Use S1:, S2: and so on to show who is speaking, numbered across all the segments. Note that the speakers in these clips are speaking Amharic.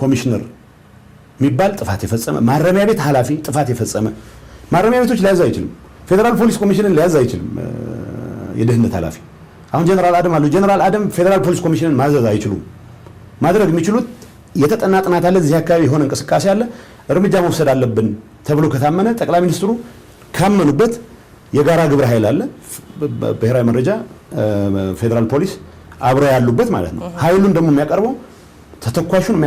S1: ኮሚሽነር የሚባል ጥፋት የፈጸመ ማረሚያ ቤት ኃላፊ ጥፋት የፈጸመ ማረሚያ ቤቶች ሊያዝ አይችልም ፌደራል ፖሊስ ኮሚሽንን ሊያዝ አይችልም የደህንነት ኃላፊ አሁን ጀነራል አደም አሉ ጀነራል አደም ፌደራል ፖሊስ ኮሚሽንን ማዘዝ አይችሉም ማድረግ የሚችሉት የተጠና ጥናት አለ እዚህ አካባቢ የሆነ እንቅስቃሴ አለ እርምጃ መውሰድ አለብን ተብሎ ከታመነ ጠቅላይ ሚኒስትሩ ካመኑበት የጋራ ግብረ ኃይል አለ ብሔራዊ መረጃ ፌደራል ፖሊስ አብረው ያሉበት ማለት ነው ኃይሉን ደግሞ የሚያቀርበው ተተኳሹን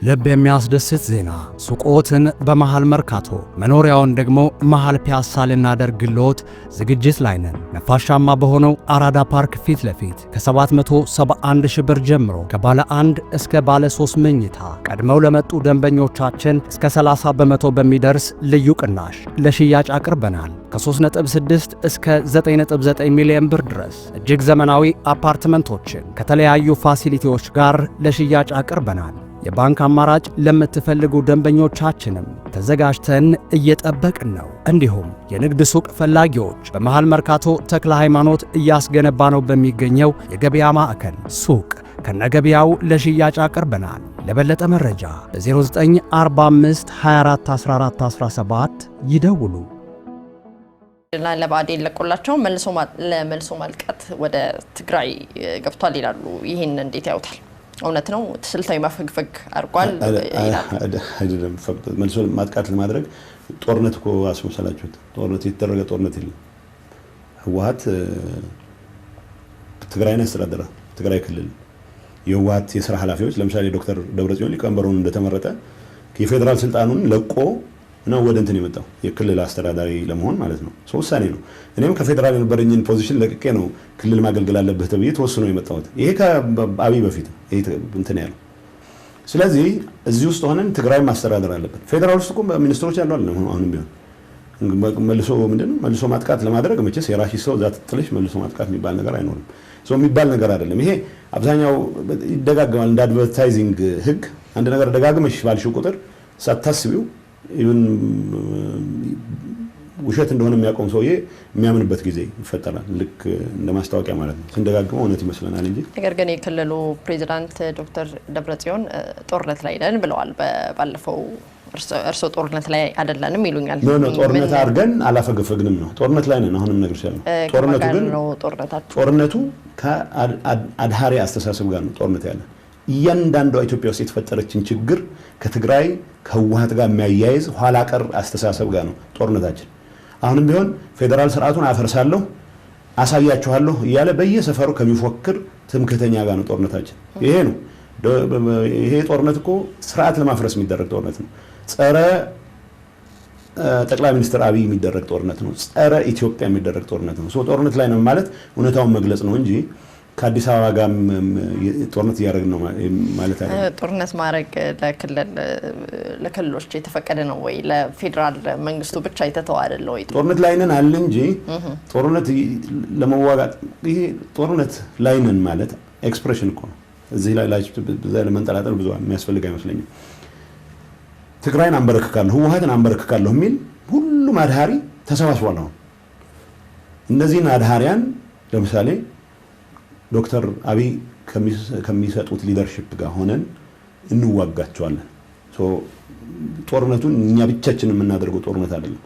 S2: ልብ የሚያስደስት ዜና ሱቆትን በመሃል መርካቶ መኖሪያውን ደግሞ መሃል ፒያሳ ልናደርግልዎት ዝግጅት ላይ ነን። ነፋሻማ በሆነው አራዳ ፓርክ ፊት ለፊት ከ771 ሺህ ብር ጀምሮ ከባለ 1 እስከ ባለ 3 መኝታ ቀድመው ለመጡ ደንበኞቻችን እስከ 30% በሚደርስ ልዩ ቅናሽ ለሽያጭ አቅርበናል። ከ3.6 እስከ 9.9 ሚሊዮን ብር ድረስ እጅግ ዘመናዊ አፓርትመንቶችን ከተለያዩ ፋሲሊቲዎች ጋር ለሽያጭ አቅርበናል። የባንክ አማራጭ ለምትፈልጉ ደንበኞቻችንም ተዘጋጅተን እየጠበቅን ነው። እንዲሁም የንግድ ሱቅ ፈላጊዎች በመሃል መርካቶ ተክለ ሃይማኖት እያስገነባ ነው በሚገኘው የገበያ ማዕከል ሱቅ ከነገበያው ለሽያጭ አቅርበናል። ለበለጠ መረጃ በ0945 24 14 17 ይደውሉ።
S3: ለባዴ ለቆላቸው መልሶ ማልቀት ወደ ትግራይ ገብቷል ይላሉ። ይሄን እንዴት ያውታል? እውነት ነው ስልታዊ ማፈግፈግ አርጓል
S1: አይደለም መልሶ ማጥቃት ለማድረግ ጦርነት እኮ አስመሰላችሁት ጦርነት የተደረገ ጦርነት የለም ህወሓት ትግራይን ያስተዳድራል ትግራይ ክልል የህወሓት የሥራ ኃላፊዎች ለምሳሌ ዶክተር ደብረጽዮን ሊቀመንበሩን እንደተመረጠ የፌደራል ስልጣኑን ለቆ ነው ወደ እንትን የመጣው የክልል አስተዳዳሪ ለመሆን ማለት ነው ውሳኔ ነው እኔም ከፌደራል የነበረኝን ፖዚሽን ለቅቄ ነው ክልል ማገልገል አለበት ተብዬ ተወስኖ የመጣሁት ይሄ ከአብይ በፊት ይሄ እንትን ያለው ስለዚህ እዚህ ውስጥ ሆነን ትግራይ ማስተዳደር አለበት ፌደራል ውስጥ እኮ ሚኒስትሮች ያለው አለ አሁንም ቢሆን መልሶ ምንድነው መልሶ ማጥቃት ለማድረግ መቼስ የራሺ ሰው ዛት ጥልሽ መልሶ ማጥቃት የሚባል ነገር አይኖርም የሚባል ነገር አይደለም ይሄ አብዛኛው ይደጋገማል እንደ አድቨርታይዚንግ ህግ አንድ ነገር ደጋግመሽ ባልሽው ቁጥር ሳታስቢው ይሁን ውሸት እንደሆነ የሚያቆም ሰውዬ የሚያምንበት ጊዜ ይፈጠራል ልክ እንደማስታወቂያ ማለት ነው ስንደጋግመው እውነት ይመስለናል እንጂ
S3: ነገር ግን የክልሉ ፕሬዝዳንት ዶክተር ደብረጽዮን ጦርነት ላይ ነን ብለዋል ባለፈው እርሶ ጦርነት ላይ አይደለንም ይሉኛል
S1: ነው ጦርነት አድርገን አላፈገፈግንም ነው ጦርነት ላይ ነን አሁንም ነገር ሲያለው ጦርነቱ ግን ጦርነቱ ከአድሃሪ አስተሳሰብ ጋር ነው ጦርነት ያለ እያንዳንዱ ኢትዮጵያ ውስጥ የተፈጠረችን ችግር ከትግራይ ከህወሓት ጋር የሚያያይዝ ኋላ ቀር አስተሳሰብ ጋር ነው ጦርነታችን አሁንም ቢሆን ፌደራል ስርዓቱን አፈርሳለሁ አሳያችኋለሁ እያለ በየሰፈሩ ከሚፎክር ትምክህተኛ ጋር ነው ጦርነታችን ይሄ ነው ይሄ ጦርነት እኮ ስርዓት ለማፍረስ የሚደረግ ጦርነት ነው ጸረ ጠቅላይ ሚኒስትር አብይ የሚደረግ ጦርነት ነው ጸረ ኢትዮጵያ የሚደረግ ጦርነት ነው ጦርነት ላይ ነው ማለት እውነታውን መግለጽ ነው እንጂ ከአዲስ አበባ ጋር ጦርነት ያደረግን ነው ማለት አይደለም
S3: ጦርነት ማድረግ ለክልሎች የተፈቀደ ነው ወይ ለፌደራል መንግስቱ ብቻ የተተው አይደለም ወይ
S1: ጦርነት ላይ ነን አለ እንጂ ጦርነት ለመዋጋት ይሄ ጦርነት ላይ ነን ማለት ኤክስፕሬሽን እኮ ነው እዚህ ላይ ለመንጠላጠል ብዙ የሚያስፈልግ አይመስለኝም ትግራይን አንበረክካለሁ ህወሓትን አንበረክካለሁ የሚል ሁሉም አድሃሪ ተሰባስቧል ነው እነዚህን አድሃሪያን ለምሳሌ ዶክተር አብይ ከሚሰጡት ሊደርሺፕ ጋር ሆነን እንዋጋቸዋለን ጦርነቱን እኛ ብቻችንን የምናደርገው ጦርነት አይደለም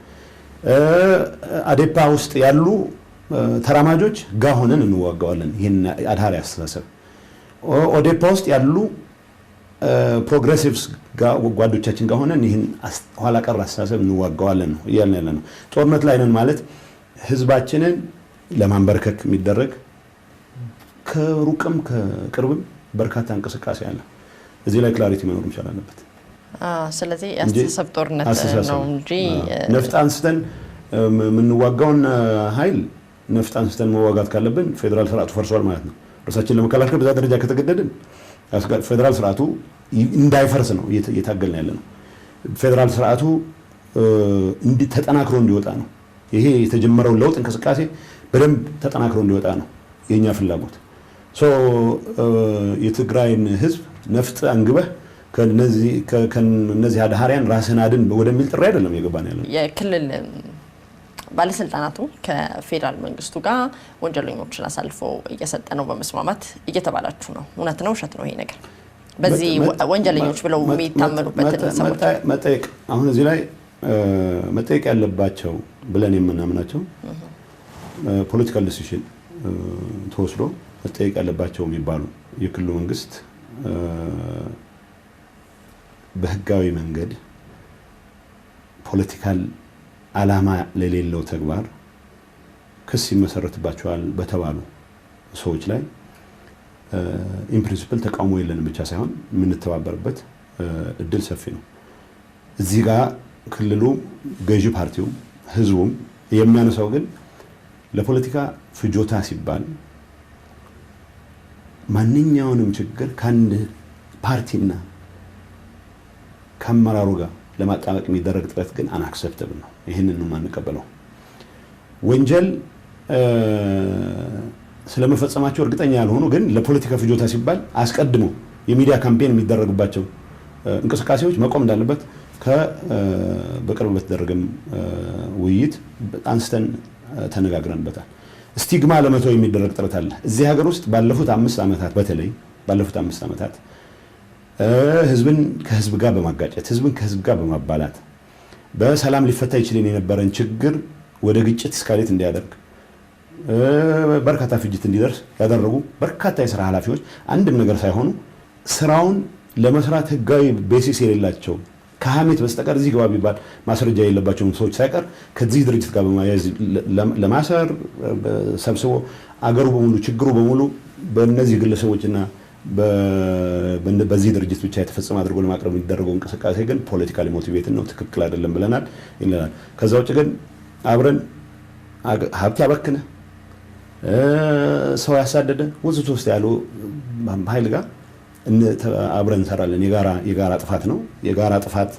S1: አዴፓ ውስጥ ያሉ ተራማጆች ጋር ሆነን እንዋጋዋለን ይሄን አድሃሪ አስተሳሰብ ኦዴፓ ውስጥ ያሉ ፕሮግሬሲቭስ ጋር ጓዶቻችን ጋር ሆነን ይሄን ኋላ ቀር አስተሳሰብ እንዋጋዋለን ነው እያልን ያለ ነው ጦርነት ላይ ነን ማለት ህዝባችንን ለማንበርከክ የሚደረግ ከሩቅም ከቅርብም በርካታ እንቅስቃሴ አለ እዚህ ላይ ክላሪቲ መኖር መቻል አለበት
S3: ስለዚህ አስተሳሰብ ጦርነት ነው እንጂ
S1: ነፍጥ አንስተን ምንዋጋውን ኃይል ነፍጥ አንስተን መዋጋት ካለብን ፌደራል ስርዓቱ ፈርሷል ማለት ነው ራሳችንን ለመከላከል በዛ ደረጃ ከተገደድን ፌደራል ስርዓቱ እንዳይፈርስ ነው እየታገልን ያለ ነው ፌደራል ስርዓቱ ተጠናክሮ እንዲወጣ ነው ይሄ የተጀመረው ለውጥ እንቅስቃሴ በደንብ ተጠናክሮ እንዲወጣ ነው የኛ ፍላጎት የትግራይን ህዝብ ነፍጥ አንግበህ ከነዚህ አድሃሪያን ራስን አድን ወደሚል ጥሪ አይደለም የገባን ያለው
S3: የክልል ባለስልጣናቱ ከፌደራል መንግስቱ ጋር ወንጀለኞችን አሳልፎ እየሰጠ ነው በመስማማት እየተባላችሁ ነው። እውነት ነው ውሸት ነው ይሄ ነገር? በዚህ ወንጀለኞች ብለው የሚታመኑበትን ሰዎች
S1: መጠየቅ አሁን እዚህ ላይ መጠየቅ ያለባቸው ብለን የምናምናቸው ፖለቲካል ዲሲዥን ተወስዶ መጠየቅ ያለባቸው የሚባሉ የክልሉ መንግስት በህጋዊ መንገድ ፖለቲካል ዓላማ ለሌለው ተግባር ክስ ይመሰረትባቸዋል በተባሉ ሰዎች ላይ ኢን ፕሪንሲፕል ተቃውሞ የለንም ብቻ ሳይሆን የምንተባበርበት እድል ሰፊ ነው። እዚህ ጋር ክልሉ ገዢ ፓርቲው ህዝቡም የሚያነሳው ግን ለፖለቲካ ፍጆታ ሲባል ማንኛውንም ችግር ከአንድ ፓርቲና ከአመራሩ ጋር ለማጣበቅ የሚደረግ ጥረት ግን አንአክሰፕተብል ነው። ይህንን ነው የማንቀበለው። ወንጀል ስለመፈጸማቸው እርግጠኛ ያልሆኑ ግን ለፖለቲካ ፍጆታ ሲባል አስቀድሞ የሚዲያ ካምፔን የሚደረግባቸው እንቅስቃሴዎች መቆም እንዳለበት በቅርብ በተደረገም ውይይት አንስተን ተነጋግረንበታል። ስቲግማ ለመተው የሚደረግ ጥረት አለ። እዚህ ሀገር ውስጥ ባለፉት 5 ዓመታት በተለይ ባለፉት 5 ዓመታት ህዝብን ከህዝብ ጋር በማጋጨት ህዝብን ከህዝብ ጋር በማባላት በሰላም ሊፈታ ይችል የነበረን ችግር ወደ ግጭት እስካሌት እንዲያደርግ በርካታ ፍጅት እንዲደርስ ያደረጉ በርካታ የሥራ ኃላፊዎች አንድም ነገር ሳይሆኑ ስራውን ለመስራት ህጋዊ ቤሲስ የሌላቸው ከሐሜት በስተቀር እዚህ ግባ ቢባል ማስረጃ የሌለባቸው ሰዎች ሳይቀር ከዚህ ድርጅት ጋር በማያያዝ ለማሰር ሰብስቦ አገሩ በሙሉ ችግሩ በሙሉ በእነዚህ ግለሰቦችና በዚህ ድርጅት ብቻ የተፈጸመ አድርጎ ለማቅረብ የሚደረገው እንቅስቃሴ ግን ፖለቲካሊ ሞቲቬትድ ነው፣ ትክክል አይደለም ብለናል ይላል። ከዛ ውጭ ግን አብረን ሀብት ያበክነ ሰው ያሳደደ ወዝቶ ውስጥ ያሉ ኃይል ጋር አብረን እንሰራለን። የጋራ ጥፋት ነው። የጋራ ጥፋት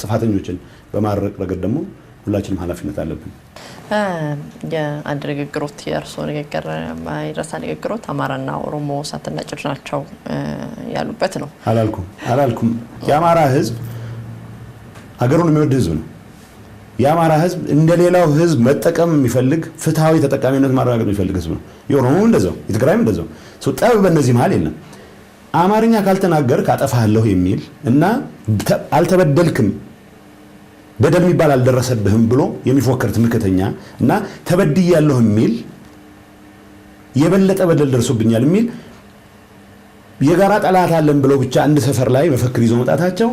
S1: ጥፋተኞችን በማድረግ ረገድ ደግሞ ሁላችንም ኃላፊነት አለብን።
S3: የአንድ ንግግሮት የእርስዎ ንግግር ማይረሳ ንግግሮት አማራና ኦሮሞ እሳትና ጭድ ናቸው ያሉበት ነው።
S1: አላልኩም። የአማራ ህዝብ ሀገሩን የሚወድ ህዝብ ነው። የአማራ ህዝብ እንደሌላው ህዝብ መጠቀም የሚፈልግ ፍትሃዊ ተጠቃሚነት ማረጋገጥ የሚፈልግ ህዝብ ነው። የኦሮሞም እንደዛው፣ የትግራይም እንደዛው። ጠብ በእነዚህ መሀል የለም። አማርኛ ካልተናገርክ አጠፋለሁ የሚል እና አልተበደልክም በደል የሚባል አልደረሰብህም ብሎ የሚፎክር ትምክህተኛ እና ተበድያለሁ የሚል የበለጠ በደል ደርሶብኛል የሚል የጋራ ጠላት አለን ብለው ብቻ አንድ ሰፈር ላይ መፈክር ይዘው መጣታቸው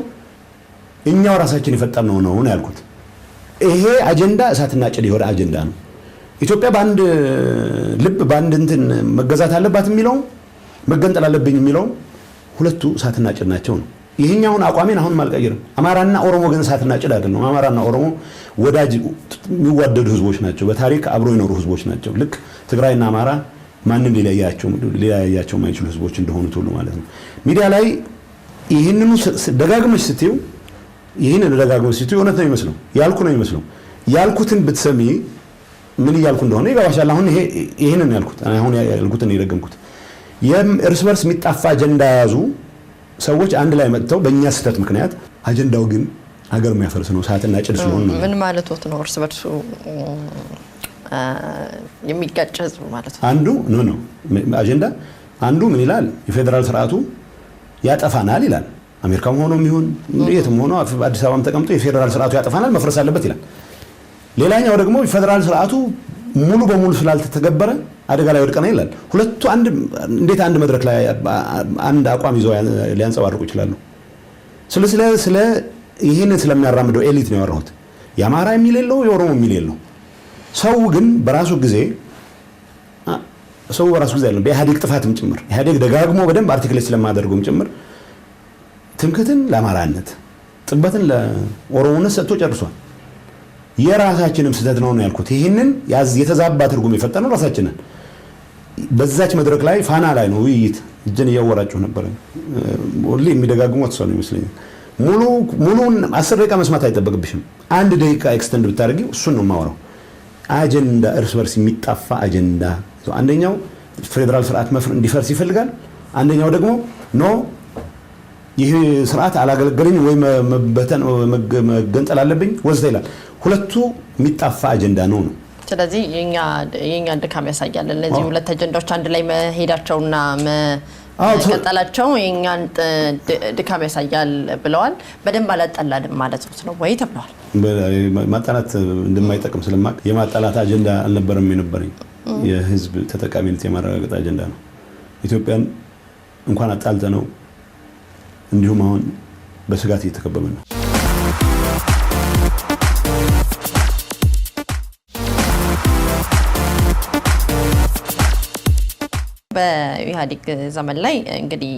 S1: እኛው ራሳችን የፈጠርነው ነው ያልኩት። ይሄ አጀንዳ እሳትና ጭድ የሆነ አጀንዳ ነው። ኢትዮጵያ በአንድ ልብ በአንድ እንትን መገዛት አለባት የሚለው መገንጠል አለብኝ የሚለው ሁለቱ እሳትና ጭድ ናቸው ነው። ይሄኛውን አቋሜን አሁን አልቀይርም። አማራና ኦሮሞ ግን እሳትና ጭድ አይደለም። አማራና ኦሮሞ ወዳጅ የሚዋደዱ ህዝቦች ናቸው። በታሪክ አብሮ የኖሩ ህዝቦች ናቸው። ልክ ትግራይና አማራ ማንም ሊለያያቸው የማይችሉ ህዝቦች እንደሆኑት ሁሉ ማለት ነው። ሚዲያ ላይ ይህንኑ ደጋግመሽ ስትዩ እውነት ነው ይመስለው ያልኩ ነው ይመስለው። ያልኩትን ብትሰሚ ምን እያልኩ እንደሆነ ይገባሻል። አሁን ይሄንን ያልኩት አሁን ያልኩትን የደገምኩት የእርስ በርስ የሚጣፋ አጀንዳ ያዙ ሰዎች አንድ ላይ መጥተው በእኛ ስህተት ምክንያት አጀንዳው ግን ሀገር የሚያፈርስ ነው፣ እሳትና ጭድ ስለሆነ ነው። ምን
S3: ማለት ነው? እርስ በርሱ የሚጋጭ ህዝብ ማለት ነው።
S1: አንዱ ነው አጀንዳ አንዱ ምን ይላል? የፌደራል ስርዓቱ ያጠፋናል ይላል። አሜሪካም ሆኖ የሚሆን የትም ሆኖ አዲስ አበባም ተቀምጦ የፌደራል ስርዓቱ ያጠፋናል መፍረስ አለበት ይላል። ሌላኛው ደግሞ የፌደራል ስርዓቱ ሙሉ በሙሉ ስላልተተገበረ አደጋ ላይ ወድቀና ይላል። ሁለቱ እንዴት አንድ መድረክ ላይ አንድ አቋም ይዘው ሊያንጸባርቁ ይችላሉ? ስለ ይሄንን ስለሚያራምደው ኤሊት ነው ያወራሁት። የአማራ የሚል የለው፣ የኦሮሞ የሚል የለው። ሰው ግን በራሱ ጊዜ አይደለም በኢህአዴግ ጥፋትም ጭምር ኢህአዴግ ደጋግሞ በደንብ አርቲክሌት ስለማደርገውም ጭምር ትምክህትን ለአማራነት ጥበትን ለኦሮሞነት ሰጥቶ ጨርሷል። የራሳችንም ስህተት ነው ያልኩት። ይህንን የተዛባ ትርጉም የፈጠነው ራሳችንን በዛች መድረክ ላይ ፋና ላይ ነው ውይይት እጅን እያወራችሁ ነበር። ሁሌ የሚደጋግሙት ሰው ነው ይመስለኛል። ሙሉን 10 ደቂቃ መስማት አይጠበቅብሽም። 1 ደቂቃ ኤክስተንድ ብታደርጊ እሱን ነው የማወራው። አጀንዳ እርስ በርስ የሚጣፋ አጀንዳ። አንደኛው ፌደራል ስርዓት እንዲፈርስ ይፈልጋል፣ አንደኛው ደግሞ ኖ ይህ ስርዓት አላገለገለኝ ወይ መገንጠል አለብኝ ወዘተ ይላል። ሁለቱ የሚጣፋ አጀንዳ ነው።
S3: ስለዚህ የኛ ድካም ያሳያል። እነዚህ ሁለት አጀንዳዎች አንድ ላይ መሄዳቸውና መቀጠላቸው የኛን ድካም ያሳያል ብለዋል። በደንብ አላጠላንም ማለት ነው ወይ ተብለዋል።
S1: ማጣላት እንደማይጠቅም ስለማቅ የማጣላት አጀንዳ አልነበረም የነበረኝ የህዝብ ተጠቃሚነት የማረጋገጥ አጀንዳ ነው። ኢትዮጵያን እንኳን አጣልተ ነው እንዲሁም አሁን በስጋት እየተከበበ ነው።
S3: በኢህአዴግ ዘመን ላይ እንግዲህ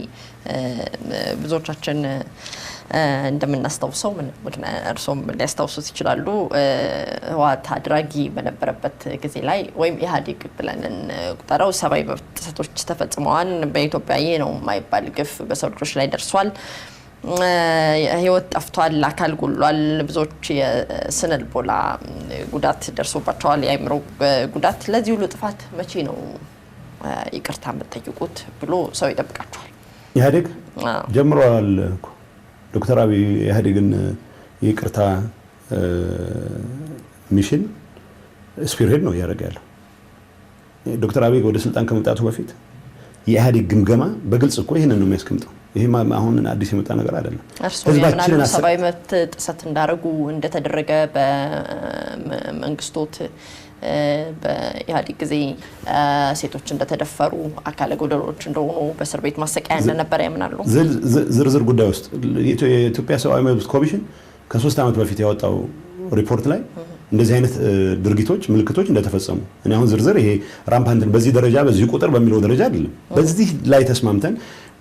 S3: ብዙዎቻችን እንደምናስታውሰው እርሶም ሊያስታውሱት ይችላሉ። ህወሓት አድራጊ በነበረበት ጊዜ ላይ ወይም ኢህአዴግ ብለን ቁጠራው ሰብአዊ መብት ጥሰቶች ተፈጽመዋል። በኢትዮጵያ ይህ ነው የማይባል ግፍ በሰው ልጆች ላይ ደርሷል። ህይወት ጠፍቷል፣ አካል ጎሏል፣ ብዙዎች የስነ ልቦና ጉዳት ደርሶባቸዋል፣ የአእምሮ ጉዳት። ለዚህ ሁሉ ጥፋት መቼ ነው ይቅርታ የምትጠይቁት ብሎ ሰው ይጠብቃቸዋል።
S1: ኢህአዴግ ጀምሯል እኮ ዶክተር አብይ ኢህአዴግን ይቅርታ ሚሽን ስፒርሄድ ነው እያደረገ ያለው። ዶክተር አብይ ወደ ስልጣን ከመምጣቱ በፊት የኢህአዴግ ግምገማ በግልጽ እኮ ይህንን ነው የሚያስቀምጠው። ይሄ አሁን አዲስ የመጣ ነገር አይደለም።
S3: ህዝባችንን ሰብአዊ መብት ጥሰት እንዳደረጉ እንደተደረገ በመንግስቶት በኢህአዴግ ጊዜ ሴቶች እንደተደፈሩ አካለ ጎደሎች እንደሆኑ በእስር ቤት ማሰቃያ እንደነበረ ያምናሉ።
S1: ዝርዝር ጉዳይ ውስጥ የኢትዮጵያ ሰብአዊ መብት ኮሚሽን ከ3 ዓመት በፊት ያወጣው ሪፖርት ላይ እንደዚህ አይነት ድርጊቶች ምልክቶች እንደተፈጸሙ እኔ አሁን ዝርዝር ይሄ ራምፓንትን በዚህ ደረጃ በዚህ ቁጥር በሚለው ደረጃ አይደለም። በዚህ ላይ ተስማምተን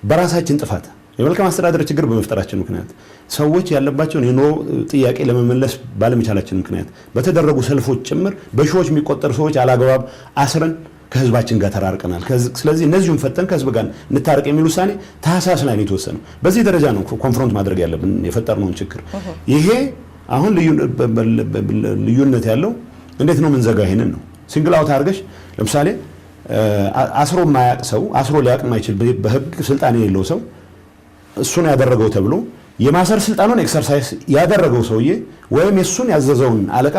S1: በራሳችን ጥፋት የመልካም አስተዳደር ችግር በመፍጠራችን ምክንያት ሰዎች ያለባቸውን የኑሮ ጥያቄ ለመመለስ ባለመቻላችን ምክንያት በተደረጉ ሰልፎች ጭምር በሺዎች የሚቆጠሩ ሰዎች አላግባብ አስረን ከህዝባችን ጋር ተራርቀናል። ስለዚህ እነዚህን ፈተን ከህዝብ ጋር እንታረቅ የሚል ውሳኔ ታህሳስ ላይ ነው የተወሰነው። በዚህ ደረጃ ነው ኮንፍሮንት ማድረግ ያለብን የፈጠርነውን ችግር። ይሄ አሁን ልዩነት ያለው እንዴት ነው ምንዘጋ? ይሄንን ነው ሲንግል አውት አድርገሽ ለምሳሌ አስሮ የማያውቅ ሰው አስሮ ሊያውቅ የማይችል በህግ ስልጣን የሌለው ሰው እሱን ያደረገው ተብሎ የማሰር ስልጣኑን ኤክሰርሳይዝ ያደረገው ሰውዬ ወይም የሱን ያዘዘውን አለቃ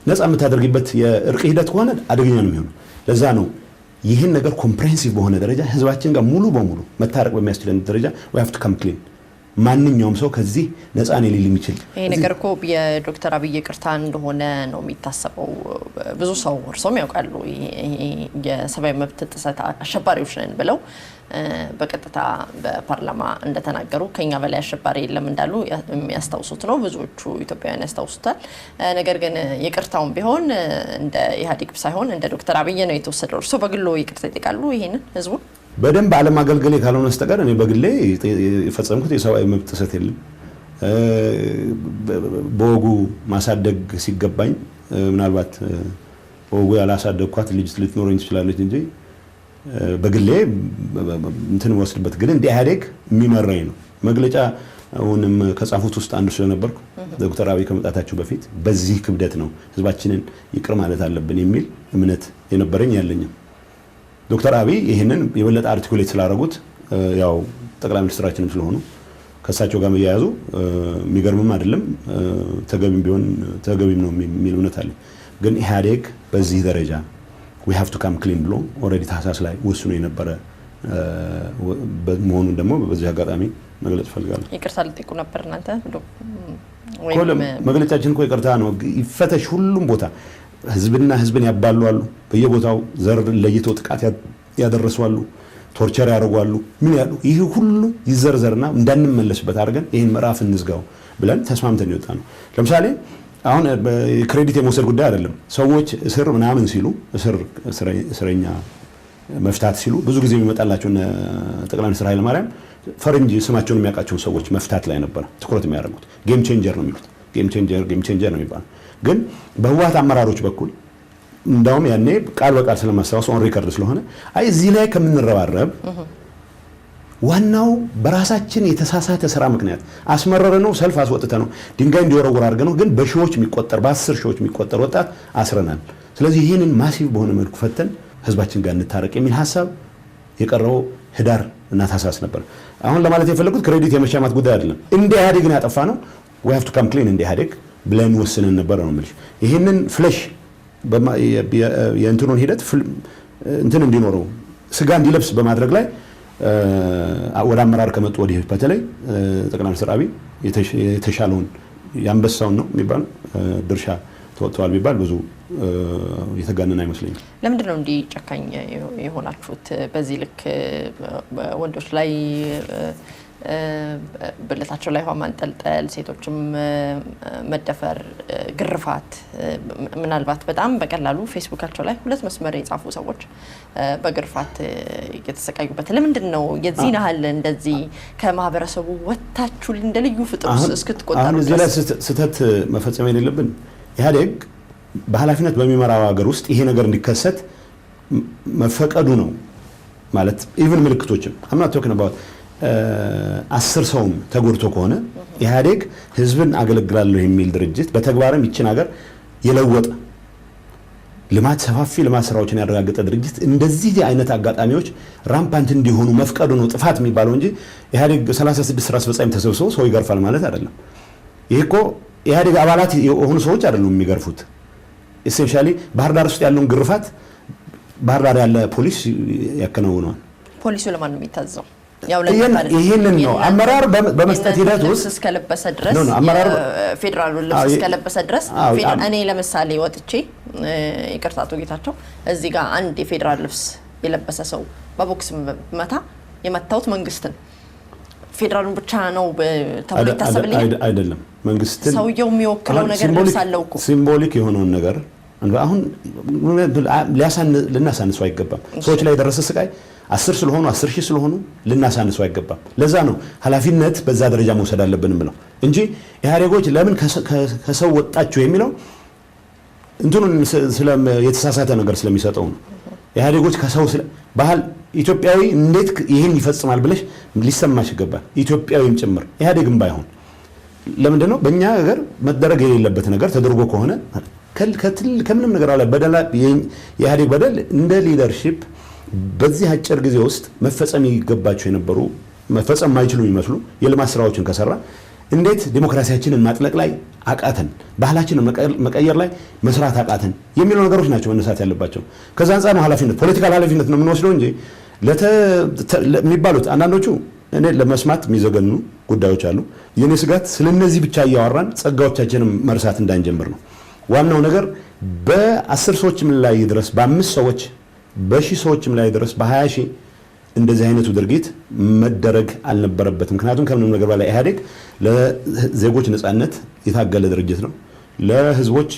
S1: ነፃ የምታደርጊበት የእርቅ ሂደት ከሆነ አደገኛ ነው የሚሆነው። ለዛ ነው ይህን ነገር ኮምፕሬሄንሲቭ በሆነ ደረጃ ህዝባችን ጋር ሙሉ በሙሉ መታረቅ በሚያስችለን ደረጃ we have to come clean። ማንኛውም ሰው ከዚህ ነፃ ነው ሊል የሚችል
S3: ይሄ ነገር እኮ የዶክተር አብይ ይቅርታ እንደሆነ ነው የሚታሰበው። ብዙ ሰው እርሶም ያውቃሉ የሰብአዊ መብት ጥሰት አሸባሪዎች ነን ብለው በቀጥታ በፓርላማ እንደተናገሩ ከኛ በላይ አሸባሪ የለም እንዳሉ የሚያስታውሱት ነው። ብዙዎቹ ኢትዮጵያውያን ያስታውሱታል። ነገር ግን ይቅርታውን ቢሆን እንደ ኢህአዴግ ሳይሆን እንደ ዶክተር አብይ ነው የተወሰደው። እርሶ በግሎ ይቅርታ ይጠይቃሉ? ይሄንን ህዝቡ
S1: በደንብ አለማገልገሌ ካልሆነ በስተቀር እኔ በግሌ የፈጸምኩት የሰብአዊ መብት ጥሰት የለም። በወጉ ማሳደግ ሲገባኝ ምናልባት በወጉ ያላሳደግኳት ልጅ ልትኖረኝ ትችላለች እንጂ በግሌ እንትን ወስድበት ግን እንደ ኢህአዴግ የሚመራኝ ነው። መግለጫ አሁንም ከጻፉት ውስጥ አንዱ ስለነበርኩ ዶክተር አብይ ከመጣታቸው በፊት በዚህ ክብደት ነው ህዝባችንን ይቅር ማለት አለብን የሚል እምነት የነበረኝ ያለኝም። ዶክተር አብይ ይህንን የበለጠ አርቲኩሌት ስላደረጉት ያው ጠቅላይ ሚኒስትራችንም ስለሆኑ ከእሳቸው ጋር መያያዙ የሚገርምም አይደለም፣ ተገቢም ቢሆን ተገቢም ነው የሚል እምነት አለ። ግን ኢህአዴግ በዚህ ደረጃ we have to come clean ብሎ ኦልሬዲ ታህሳስ ላይ ወስኖ የነበረ መሆኑን ደግሞ በዚህ አጋጣሚ መግለጽ ፈልጋለሁ።
S3: ይቅርታ ልጠይቁ ነበር እናንተ
S1: መግለጫችን እኮ ይቅርታ ነው። ይፈተሽ ሁሉም ቦታ ህዝብና ህዝብን ያባሉ አሉ። በየቦታው ዘር ለይተው ጥቃት ያደረሱ አሉ፣ ቶርቸር ያደርጓሉ። ምን ያሉ ይህ ሁሉ ይዘርዘርና እንዳንመለስበት አድርገን ይህን ምዕራፍ እንዝጋው ብለን ተስማምተን ይወጣ ነው። ለምሳሌ አሁን ክሬዲት የመውሰድ ጉዳይ አይደለም። ሰዎች እስር ምናምን ሲሉ እስረኛ መፍታት ሲሉ ብዙ ጊዜ የሚመጣላቸው ጠቅላይ ሚኒስትር ኃይለማርያም ፈረንጅ ስማቸውን የሚያውቃቸውን ሰዎች መፍታት ላይ ነበር ትኩረት የሚያደርጉት። ጌም ቼንጀር ነው የሚሉት። ጌም ቼንጀር ነው የሚባለው። ግን በህወሓት አመራሮች በኩል እንዳውም ያኔ ቃል በቃል ስለማስታወስ ኦን ሪከርድ ስለሆነ አይ እዚህ ላይ ከምንረባረብ ዋናው በራሳችን የተሳሳተ ስራ ምክንያት አስመረረ ነው ሰልፍ አስወጥተ ነው ድንጋይ እንዲወረወር አድርገ ነው። ግን በሺዎች የሚቆጠር በ10 ሺዎች የሚቆጠር ወጣት አስረናል። ስለዚህ ይህንን ማሲቭ በሆነ መልኩ ፈተን ህዝባችን ጋር እንታረቅ የሚል ሐሳብ የቀረበው ህዳር እና ታህሳስ ነበር። አሁን ለማለት የፈለጉት ክሬዲት የመሻማት ጉዳይ አይደለም። እንደ ኢህአዴግን ያጠፋ ነው we have to come clean እንደ ኢህአዴግ ብለን ወስነን ነበር ነው የምልሽ። ይሄንን ፍለሽ የእንትኑን ሂደት እንትን እንዲኖረው ስጋ እንዲለብስ በማድረግ ላይ ወደ አመራር ከመጡ ወዲህ በተለይ ጠቅላይ ሚኒስትር አብይ የተሻለውን ያንበሳውን ነው የሚባል ድርሻ ተወጥተዋል ቢባል ብዙ የተጋነነ አይመስለኝም።
S3: ለምንድን ነው እንዲህ ጨካኝ የሆናችሁት? በዚህ ልክ ወንዶች ላይ ብልታቸው ላይ ውሃ ማንጠልጠል፣ ሴቶችም መደፈር፣ ግርፋት፣ ምናልባት በጣም በቀላሉ ፌስቡካቸው ላይ 2 መስመር የጻፉ ሰዎች በግርፋት እየተሰቃዩበት ለምንድን ነው የዚህን ያህል እንደዚህ ከማህበረሰቡ ወጣችሁ እንደ ልዩ ፍጡር እስክትቆጠሩ?
S1: አሁን እዚህ ላይ ስህተት መፈጸም የሌለብን ኢህአዴግ በኃላፊነት በሚመራው ሀገር ውስጥ ይሄ ነገር እንዲከሰት መፈቀዱ ነው ማለት ኢቭን ምልክቶችም አምናት ተከነበው 10 ሰውም ተጎድቶ ከሆነ ኢህአዴግ ህዝብን አገለግላለሁ የሚል ድርጅት በተግባርም ይችን ሀገር የለወጠ ሰፋፊ ልማት ስራዎችን ያረጋገጠ ድርጅት እንደዚህ አይነት አጋጣሚዎች ራምፓንት እንዲሆኑ መፍቀዱ ነው ጥፋት የሚባለው እንጂ ኢህአዴግ 36 ስራ አስፈጻሚ ተሰብስቦ ሰው ይገርፋል ማለት አይደለም። ይሄ እኮ ኢህአዴግ አባላት የሆኑ ሰዎች አይደሉም የሚገርፉት። ኢሴንሻሊ ባህር ዳር ውስጥ ያለውን ግርፋት ባህር ዳር ያለ ፖሊስ ያከናውነዋል።
S3: ፖሊሱ ለማን ነው የሚታዘው?
S1: ይሄንን ነው አመራር በመስጠት ሂደት ውስጥ
S3: እስከለበሰ ድረስ አመራር ፌደራል ልብስ እስከለበሰ ድረስ እኔ ለምሳሌ ወጥቼ ይቅርታ አቶ ጌታቸው እዚህ ጋር አንድ የፌደራል ልብስ የለበሰ ሰው በቦክስ መታ የመታውት መንግስትን ፌደራሉን ብቻ ነው ተብሎ ይታሰብልኝ
S1: አይደለም። መንግስትን
S3: ሰውየው የሚወክለው ነገር ለምሳሌው እኮ
S1: ሲምቦሊክ የሆነውን ነገር አሁን ልናሳንሰው አይገባም። ሰዎች ላይ የደረሰ ስቃይ 10 ስለሆኑ 10 ሺህ ስለሆኑ ልናሳንሰው አይገባም። ለዛ ነው ኃላፊነት በዛ ደረጃ መውሰድ አለብን ብለው እንጂ ኢህአዴጎች ለምን ከሰው ወጣችሁ የሚለው እንትኑን የተሳሳተ ነገር ስለሚሰጠው ነው። ኢህአዴጎች ከሰው ባህል ኢትዮጵያዊ እንዴት ይሄን ይፈጽማል ብለሽ ሊሰማሽ ይገባል። ኢትዮጵያዊም ጭምር ኢህአዴግም ባይሆን ለምንድነው በእኛ ሀገር መደረግ የሌለበት ነገር ተደርጎ ከሆነ ከምንም ነገር ላይ በደል የኢህአዴግ በደል እንደ ሊደርሺፕ በዚህ አጭር ጊዜ ውስጥ መፈጸም ይገባቸው የነበሩ መፈጸም ማይችሉ የሚመስሉ የልማት ስራዎችን ከሰራ እንዴት ዲሞክራሲያችንን ማጥለቅ ላይ አቃተን፣ ባህላችንን መቀየር ላይ መስራት አቃተን የሚሉ ነገሮች ናቸው መነሳት ያለባቸው። ከዛ አንፃር ነው ኃላፊነት ፖለቲካል ኃላፊነት ነው የምንወስደው እንጂ ለሚባሉት አንዳንዶቹ እኔ ለመስማት የሚዘገኑ ጉዳዮች አሉ። የኔ ስጋት ስለነዚህ ብቻ እያወራን ጸጋዎቻችንን መርሳት እንዳንጀምር ነው። ዋናው ነገር በ10 ሰዎችም ላይ ድረስ በ5 ሰዎች በሺህ ሰዎችም ላይ ድረስ በ20 ሺህ እንደዚህ አይነቱ ድርጊት መደረግ አልነበረበትም። ምክንያቱም ከምንም ነገር በላይ ኢህአዴግ ለዜጎች ነጻነት የታገለ ድርጅት ነው። ለህዝቦች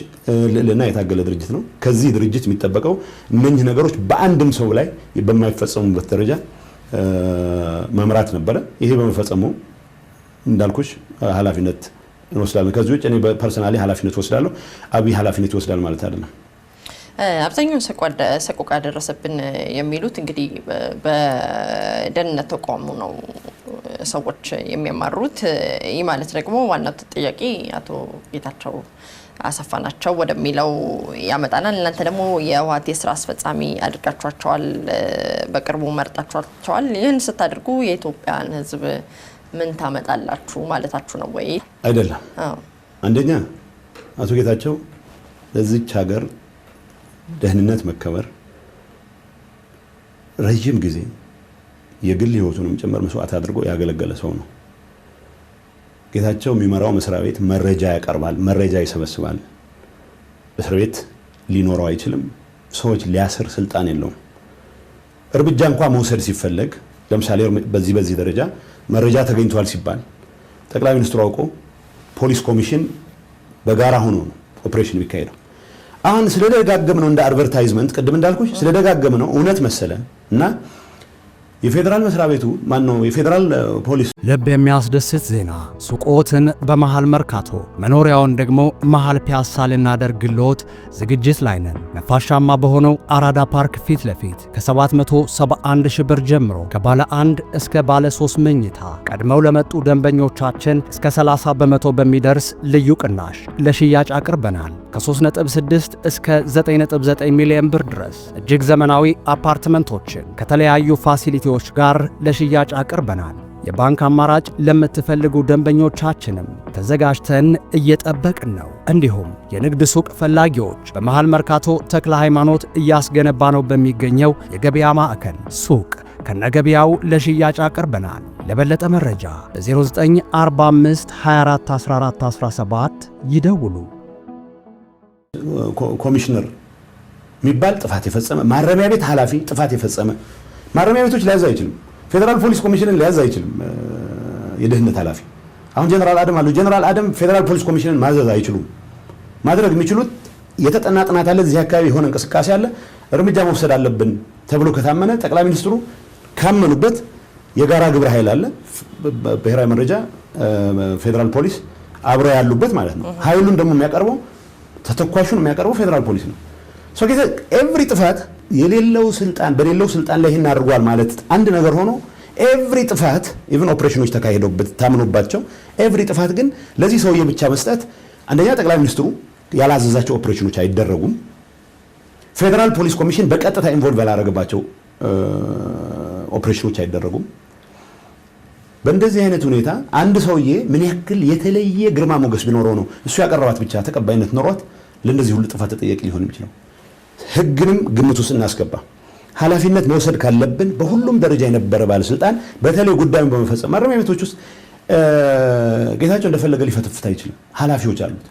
S1: ልዕልና የታገለ ድርጅት ነው። ከዚህ ድርጅት የሚጠበቀው እነኚህ ነገሮች በአንድም ሰው ላይ በማይፈጸሙበት ደረጃ መምራት ነበረ። ይሄ በመፈጸሙ እንዳልኩሽ ኃላፊነት እንወስዳለን። ከዚህ ውጭ እኔ ፐርሰናሊ ኃላፊነት ወስዳለሁ፣ አብይ ኃላፊነት ይወስዳል ማለት አይደለም።
S3: አብዛኛውን ሰቆቃ ደረሰብን የሚሉት እንግዲህ በደህንነት ተቋሙ ነው ሰዎች የሚያማሩት። ይህ ማለት ደግሞ ዋናው ተጠያቂ አቶ ጌታቸው አሰፋ ናቸው ወደሚለው ያመጣናል። እናንተ ደግሞ የህወሓት የስራ አስፈጻሚ አድርጋችኋቸዋል፣ በቅርቡ መርጣችኋቸዋል። ይህን ስታደርጉ የኢትዮጵያን ህዝብ ምን ታመጣላችሁ ማለታችሁ ነው ወይ?
S1: አይደለም። አንደኛ አቶ ጌታቸው ለዚች ሀገር ደህንነት መከበር ረጅም ጊዜ የግል ህይወቱንም ጭምር መስዋዕት አድርጎ ያገለገለ ሰው ነው። ጌታቸው የሚመራው መስሪያ ቤት መረጃ ያቀርባል፣ መረጃ ይሰበስባል። እስር ቤት ሊኖረው አይችልም። ሰዎች ሊያስር ስልጣን የለውም። እርምጃ እንኳን መውሰድ ሲፈለግ ለምሳሌ በዚህ ደረጃ መረጃ ተገኝቷል ሲባል ጠቅላይ ሚኒስትሩ አውቆ ፖሊስ ኮሚሽን በጋራ ሆኖ ነው ኦፕሬሽን የሚካሄደው። አሁን ስለደጋገምነው እንደ አድቨርታይዝመንት ቅድም እንዳልኩሽ ስለደጋገምነው እውነት መሰለ እና የፌደራል መስሪያ ቤቱ ማነው የፌደራል ፖሊስ
S2: ልብ የሚያስደስት ዜና ሱቆትን በመሃል መርካቶ መኖሪያውን ደግሞ መሃል ፒያሳ ልናደርግልዎት ዝግጅት ላይ ነን። ነፋሻማ በሆነው አራዳ ፓርክ ፊት ለፊት ከ771 ሺህ ብር ጀምሮ ከባለ 1 እስከ ባለ 3 መኝታ ቀድመው ለመጡ ደንበኞቻችን እስከ 30 በመቶ በሚደርስ ልዩ ቅናሽ ለሽያጭ አቅርበናል። ከ3.6 እስከ 9.9 ሚሊዮን ብር ድረስ እጅግ ዘመናዊ አፓርትመንቶችን ከተለያዩ ፋሲሊቲ ፈላጊዎች ጋር ለሽያጭ አቅርበናል። የባንክ አማራጭ ለምትፈልጉ ደንበኞቻችንም ተዘጋጅተን እየጠበቅን ነው። እንዲሁም የንግድ ሱቅ ፈላጊዎች በመሃል መርካቶ ተክለ ሃይማኖት እያስገነባ ነው በሚገኘው የገበያ ማዕከል ሱቅ ከነገበያው ለሽያጭ አቅርበናል። ለበለጠ መረጃ በ0945 24 14 17 ይደውሉ።
S1: ኮሚሽነር የሚባል ጥፋት የፈጸመ ማረሚያ ቤት ኃላፊ ጥፋት የፈጸመ ማረሚያ ቤቶች ሊያዝ አይችልም። ፌደራል ፖሊስ ኮሚሽንን ሊያዝ አይችልም። የደህንነት ኃላፊ አሁን ጀነራል አደም አሉ። ጀነራል አደም ፌደራል ፖሊስ ኮሚሽንን ማዘዝ አይችሉም። ማድረግ የሚችሉት የተጠና ጥናት አለ፣ እዚህ አካባቢ የሆነ እንቅስቃሴ አለ፣ እርምጃ መውሰድ አለብን ተብሎ ከታመነ ጠቅላይ ሚኒስትሩ ካመኑበት የጋራ ግብረ ኃይል አለ፣ ብሔራዊ መረጃ፣ ፌደራል ፖሊስ አብረው ያሉበት ማለት ነው። ኃይሉን ደግሞ የሚያቀርበው ተተኳሹን የሚያቀርበው ፌደራል ፖሊስ ነው። ሶ ኤቭሪ ጥፋት የሌለው ስልጣን በሌለው ስልጣን ላይ ይህን አድርጓል ማለት አንድ ነገር ሆኖ ኤቭሪ ጥፋት ኢቭን ኦፕሬሽኖች ተካሂደውበት ታምኖባቸው ኤቭሪ ጥፋት ግን ለዚህ ሰውዬ ብቻ መስጠት አንደኛ ጠቅላይ ሚኒስትሩ ያላዘዛቸው ኦፕሬሽኖች አይደረጉም። ፌደራል ፖሊስ ኮሚሽን በቀጥታ ኢንቮልቭ ያላደረገባቸው ኦፕሬሽኖች አይደረጉም። በእንደዚህ አይነት ሁኔታ አንድ ሰውዬ ምን ያክል የተለየ ግርማ ሞገስ ቢኖረው ነው እሱ ያቀረባት ብቻ ተቀባይነት ኖሯት ለእንደዚህ ሁሉ ጥፋት ተጠያቂ ሊሆን የሚችለው? ህግንም ግምት ውስጥ እናስገባ። ኃላፊነት መውሰድ ካለብን በሁሉም ደረጃ የነበረ ባለስልጣን በተለይ ጉዳዩን በመፈጸም ማረሚያ ቤቶች ውስጥ ጌታቸው እንደፈለገ ሊፈተፍት አይችልም። ኃላፊዎች አሉት።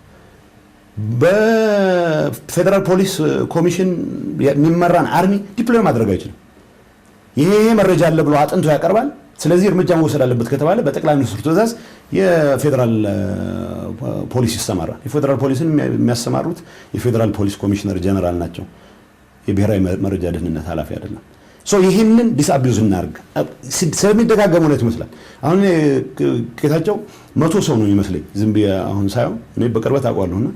S1: በፌደራል ፖሊስ ኮሚሽን የሚመራን አርሚ ዲፕሎይ ማድረግ አይችልም። ይሄ መረጃ አለ ብሎ አጥንቶ ያቀርባል። ስለዚህ እርምጃ መውሰድ አለበት ከተባለ በጠቅላይ ሚኒስትሩ ትዕዛዝ የፌደራል ፖሊስ ይሰማራል። የፌደራል ፖሊስን የሚያሰማሩት የፌደራል ፖሊስ ኮሚሽነር ጀነራል ናቸው። የብሔራዊ መረጃ ደህንነት ኃላፊ አይደለም። ሶ ይህንን ዲስአቢዩዝ እናርግ። ስለሚደጋገም እውነት ይመስላል። አሁን ጌታቸው 100 ሰው ነው የሚመስለኝ ዝም ብዬ አሁን ሳየው፣ እኔ በቅርበት አውቀዋለሁና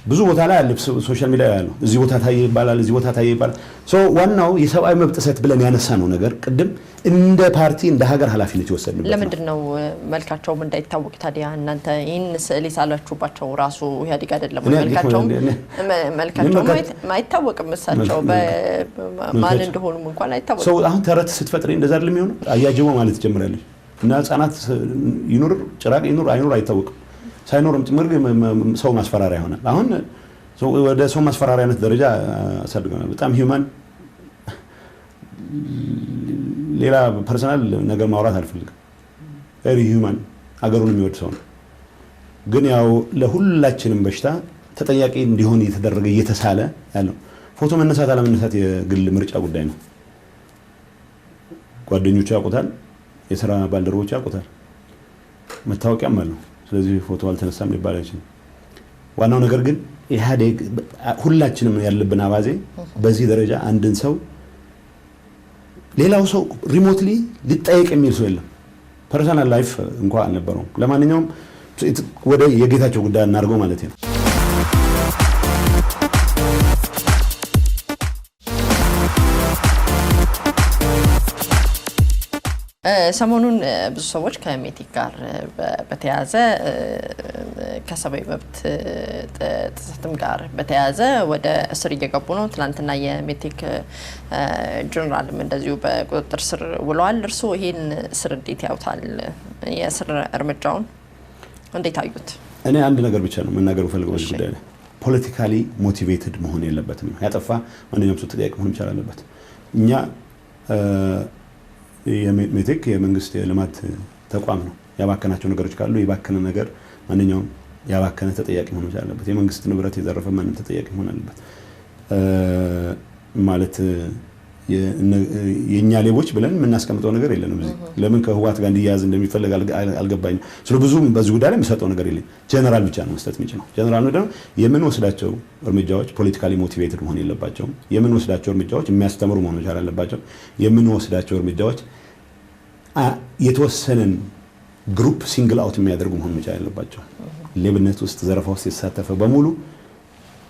S1: ብዙ ቦታ ላይ አለ፣ ሶሻል ሚዲያ ያለው እዚህ ቦታ ታየ ይባላል፣ እዚህ ቦታ ታየ ይባላል። ሶ ዋናው የሰብአዊ መብት ጥሰት ብለን ያነሳ ነው ነገር ቅድም እንደ ፓርቲ እንደ ሀገር ኃላፊነት ይወሰድንበት።
S3: ለምንድን ነው መልካቸውም እንዳይታወቅ ታዲያ እናንተ ይህን ስዕል የሳላችሁባቸው ራሱ ኢህአዴግ አይደለም? መልካቸውም አይታወቅም፣ እሳቸው ማን እንደሆኑም እንኳን አይታወቅም። ሰው
S1: አሁን ተረት ስትፈጥሪ እንደዛ አይደለም የሚሆነው። አያጅቦ ማለት ትጀምራለች እና ህጻናት ይኑር ጭራቅ ይኑር አይኑር አይታወቅም። ሳይኖርም ጭምር ሰው ማስፈራሪያ ይሆናል። አሁን ወደ ሰው ማስፈራሪያነት ደረጃ አሳድገናል። በጣም ሂውማን፣ ሌላ ፐርሰናል ነገር ማውራት አልፈልግም። ቬሪ ሂውማን፣ አገሩን የሚወድ ሰው ነው። ግን ያው ለሁላችንም በሽታ ተጠያቂ እንዲሆን እየተደረገ እየተሳለ ያለው ፎቶ መነሳት አለመነሳት የግል ምርጫ ጉዳይ ነው። ጓደኞቹ ያውቁታል፣ የሥራ ባልደረቦች ያውቁታል፣ መታወቂያም አለው። ስለዚህ ፎቶ አልተነሳም ሊባል አይችልም። ዋናው ነገር ግን ኢህአዴግ ሁላችንም ያለብን አባዜ በዚህ ደረጃ አንድን ሰው ሌላው ሰው ሪሞትሊ ሊጠየቅ የሚል ሰው የለም። ፐርሰናል ላይፍ እንኳን አልነበረውም። ለማንኛውም ወደ የጌታቸው ጉዳይ እናድርገው ማለት ነው።
S3: ሰሞኑን ብዙ ሰዎች ከሜቴክ ጋር በተያያዘ ከሰብአዊ መብት ጥሰትም ጋር በተያያዘ ወደ እስር እየገቡ ነው። ትናንትና የሜቴክ ጀነራልም እንደዚሁ በቁጥጥር ስር ውለዋል። እርስዎ ይህን እስር እንዴት ያዩታል? የእስር እርምጃውን እንዴት አዩት?
S1: እኔ አንድ ነገር ብቻ ነው መናገር ፈልገው በዚህ ጉዳይ ላይ ፖለቲካሊ ሞቲቬትድ መሆን የለበትም። ያጠፋ ማንኛውም ሰው ተጠያቂ መሆን ይችላል አለበት። እኛ የሜቴክ የመንግስት የልማት ተቋም ነው። ያባከናቸው ነገሮች ካሉ የባከነ ነገር ማንኛውም ያባከነ ተጠያቂ መሆን ይችላል አለበት። የመንግስት ንብረት የዘረፈ ማንም ተጠያቂ መሆን አለበት ማለት የኛ ሌቦች ብለን የምናስቀምጠው ነገር የለንም። እዚህ ለምን ከህወሓት ጋር እንዲያያዝ እንደሚፈልግ አልገባኝም። ስለብዙም በዚህ ጉዳይ ላይ የምሰጠው ነገር የለኝም። ጀነራል ብቻ ነው መስጠት የሚችለው። ጀነራል ነው ደግሞ የምንወስዳቸው እርምጃዎች ፖለቲካሊ ሞቲቬትድ መሆን የለባቸውም። የምንወስዳቸው እርምጃዎች የሚያስተምሩ መሆን ይችላል አለባቸው። የምንወስዳቸው እርምጃዎች የተወሰነን ግሩፕ ሲንግል አውት የሚያደርጉ መሆን መቻል አለባቸው። ሌብነት ውስጥ ዘረፋ ውስጥ የተሳተፈ በሙሉ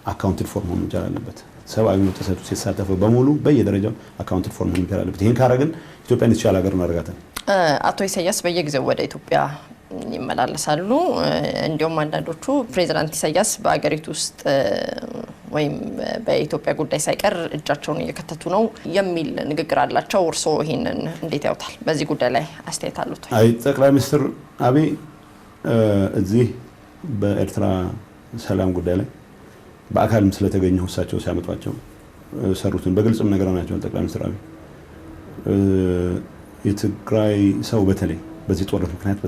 S1: አካውንትድ ፎር መሆን መቻል አለበት። ሰብአዊ መብት ጥሰት ውስጥ የተሳተፈ በሙሉ በየደረጃው አካውንትድ ፎር መሆን መቻል አለበት። ይሄን ካረግን ኢትዮጵያን የተሻለ ሀገር እናደርጋታለን።
S3: አቶ ኢሳያስ በየጊዜው ወደ ኢትዮጵያ ይመላለሳሉ። እንዲሁም አንዳንዶቹ ፕሬዚዳንት ኢሳያስ በአገሪቱ ውስጥ ወይም በኢትዮጵያ ጉዳይ ሳይቀር እጃቸውን እየከተቱ ነው የሚል ንግግር አላቸው። እርስዎ ይሄንን እንዴት ያውታል? በዚህ ጉዳይ ላይ አስተያየት አሉት?
S1: አይ ጠቅላይ ሚኒስትር አብይ እዚህ በኤርትራ ሰላም ጉዳይ ላይ በአካልም ስለተገኘው እሳቸው ሲያመጧቸው ሰሩትን በግልጽም ነገራናቸው። ጠቅላይ ሚኒስትር አብይ የትግራይ ሰው በተለይ በዚህ ጦርነት ምክንያት